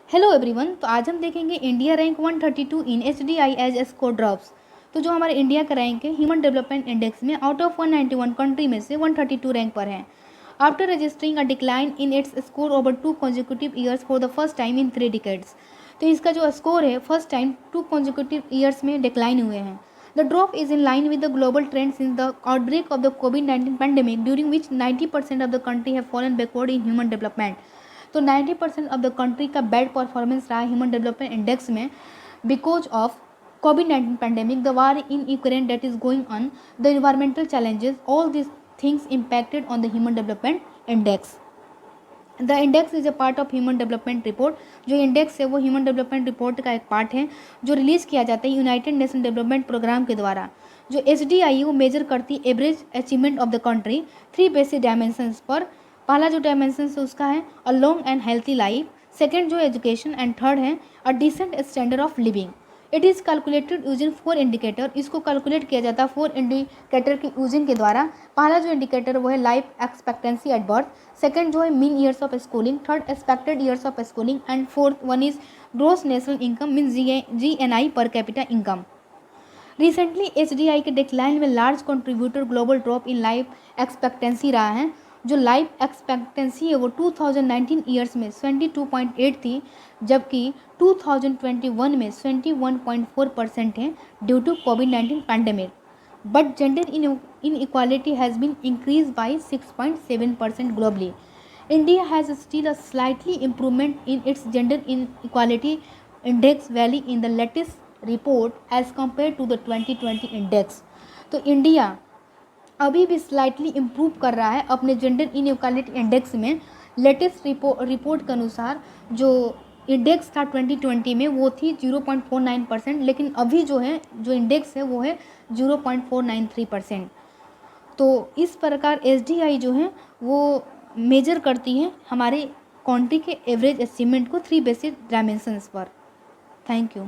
Hello everyone. तो आज हम देखेंगे इंडिया रैंक 132 इन HDI एज स्कोर ड्रॉप्स। तो जो हमारे इंडिया का रैंक है ह्यूमन डेवलपमेंट इंडेक्स में आउट ऑफ 191 कंट्री में से 132 रैंक पर है after registering a decline in its score over 2 consecutive years for the first time in 3 decades. तो इसका जो स्कोर है फर्स्ट टाइम 2 consecutive ईयर्स में डिक्लाइन हुए हैं। The drop is in line with the global trend since the outbreak of the COVID-19 pandemic, during which 90% of the country have fallen backward in human development. तो 90% of the country का bad performance रहा human development index में because of covid pandemic, the war in Ukraine that is going on, the environmental challenges, all this things impacted on the human development index. The index is a part of human development report. जो index है वो human development report का एक part है जो release किया जाता है यूनाइटेड नेशन डेवलपमेंट प्रोग्राम के द्वारा। जो HDI वो मेजर करती है average achievement of the country 3 basic dimensions पर। पहला जो डायमेंशन है उसका है a long and healthy life, second जो एजुकेशन, एंड थर्ड है a decent standard of living. It is calculated using 4 indicator. इसको कैलकुलेट किया जाता है 4 इंडिकेटर के यूजिंग के द्वारा। पहला जो इंडिकेटर वो है life expectancy at birth, second जो है mean years of schooling, third expected years of schooling, and fourth one is gross national income mean GNI per capita income. Recently HDI के डिक्लाइन में large contributor global drop in life expectancy रहा है। जो life expectancy है वो 2019 years में 72.8 थी, जबकि 2021 में 71.4% है ड्यू टू कोविड-19 pandemic. But gender inequality has been increased by 6.7% globally. India has still a slightly improvement in its gender inequality index value in the latest report as compared to the 2020 index. तो India अभी भी slightly improve कर रहा है अपने gender inequality index में। Latest report के अनुसार जो इंडेक्स था 2020 में वो थी 0.49%, लेकिन अभी जो है जो इंडेक्स है वो है 0.493%। तो इस प्रकार HDI जो है वो मेजर करती है हमारे कंट्री के एवरेज अचीवमेंट को 3 बेसिक डायमेंशंस पर। Thank you.